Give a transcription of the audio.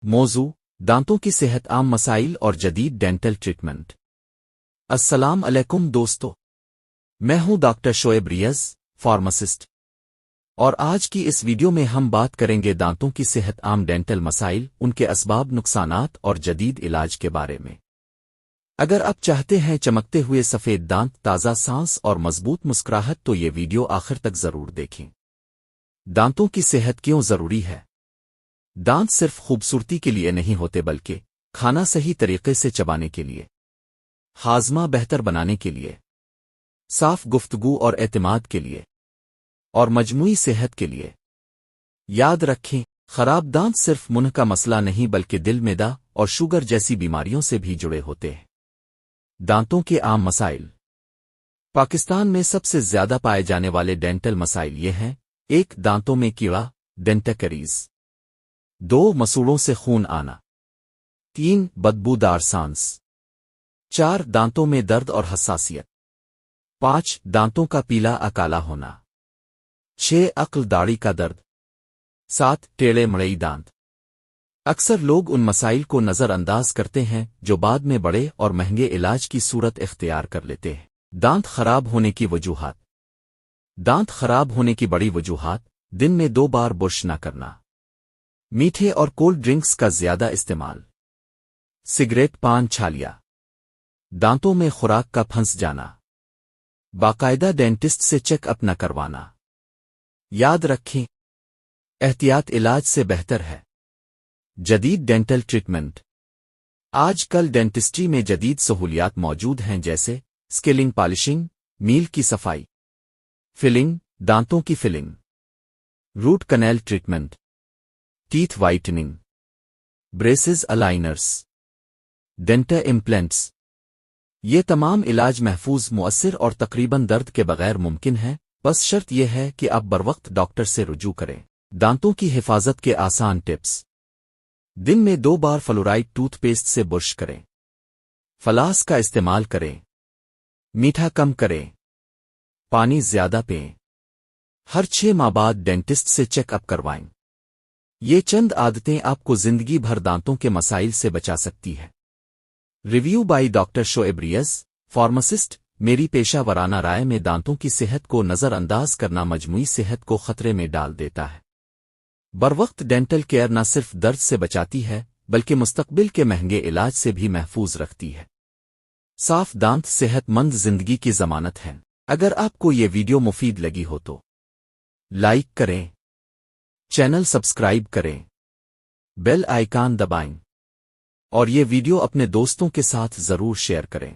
موضوع دانتوں کی صحت عام مسائل اور جدید ڈینٹل ٹریٹمنٹ۔ السلام علیکم دوستو، میں ہوں ڈاکٹر شعیب ریاض، فارماسسٹ، اور آج کی اس ویڈیو میں ہم بات کریں گے دانتوں کی صحت عام ڈینٹل مسائل، ان کے اسباب، نقصانات اور جدید علاج کے بارے میں۔ اگر آپ چاہتے ہیں چمکتے ہوئے سفید دانت، تازہ سانس اور مضبوط مسکراہٹ تو یہ ویڈیو آخر تک ضرور دیکھیں۔ دانتوں کی صحت کیوں ضروری ہے؟ دانت صرف خوبصورتی کے لیے نہیں ہوتے بلکہ کھانا صحیح طریقے سے چبانے کے لیے، ہاضمہ بہتر بنانے کے لیے، صاف گفتگو اور اعتماد کے لیے، اور مجموعی صحت کے لیے۔ یاد رکھیں، خراب دانت صرف منہ کا مسئلہ نہیں بلکہ دل، معدہ اور شوگر جیسی بیماریوں سے بھی جڑے ہوتے ہیں۔ دانتوں کے عام مسائل۔ پاکستان میں سب سے زیادہ پائے جانے والے ڈینٹل مسائل یہ ہیں: 1 دانتوں میں کیڑا، ڈینٹیکریز۔ 2 مسوڑوں سے خون آنا۔ 3 بدبودار سانس۔ 4 دانتوں میں درد اور حساسیت۔ 5 دانتوں کا پیلا کالا ہونا۔ 6 عقل داڑھی کا درد۔ 7 ٹیڑے مڑئی دانت۔ اکثر لوگ ان مسائل کو نظر انداز کرتے ہیں جو بعد میں بڑے اور مہنگے علاج کی صورت اختیار کر لیتے ہیں۔ دانت خراب ہونے کی وجوہات۔ دانت خراب ہونے کی بڑی وجوہات: دن میں 2 بار برش نہ کرنا، میٹھے اور کولڈ ڈرنکس کا زیادہ استعمال، سگریٹ، پان، چھالیا، دانتوں میں خوراک کا پھنس جانا، باقاعدہ ڈینٹسٹ سے چیک اپ نہ کروانا۔ یاد رکھیں، احتیاط علاج سے بہتر ہے۔ جدید ڈینٹل ٹریٹمنٹ۔ آج کل ڈینٹسٹری میں جدید سہولیات موجود ہیں جیسے اسکیلنگ، پالشنگ، میل کی صفائی، فلنگ، دانتوں کی filling, root canal treatment, teeth whitening, braces, aligners, dental implants. یہ تمام علاج محفوظ، مؤثر اور تقریباً درد کے بغیر ممکن ہیں، بس شرط یہ ہے کہ آپ بروقت ڈاکٹر سے رجوع کریں۔ دانتوں کی حفاظت کے آسان ٹپس: دن میں 2 بار فلورائڈ ٹوتھ پیسٹ سے برش کریں، فلاس کا استعمال کریں، میٹھا کم کریں، پانی زیادہ پئیں، ہر 6 ماہ بعد ڈینٹسٹ سے چیک اپ کروائیں۔ یہ چند عادتیں آپ کو زندگی بھر دانتوں کے مسائل سے بچا سکتی ہے۔ Review by doctor Shoaib Riaz, pharmacist. میری پیشہ ورانہ رائے میں دانتوں کی صحت کو نظر انداز کرنا مجموعی صحت کو خطرے میں ڈال دیتا ہے۔ بروقت ڈینٹل کیئر نہ صرف درد سے بچاتی ہے بلکہ مستقبل کے مہنگے علاج سے بھی محفوظ رکھتی ہے۔ صاف دانت صحت مند زندگی کی ضمانت ہے۔ اگر آپ کو یہ ویڈیو مفید لگی ہو تو لائک کریں، چینل سبسکرائب کریں، بیل آئیکن دبائیں، اور یہ ویڈیو اپنے دوستوں کے ساتھ ضرور شیئر کریں۔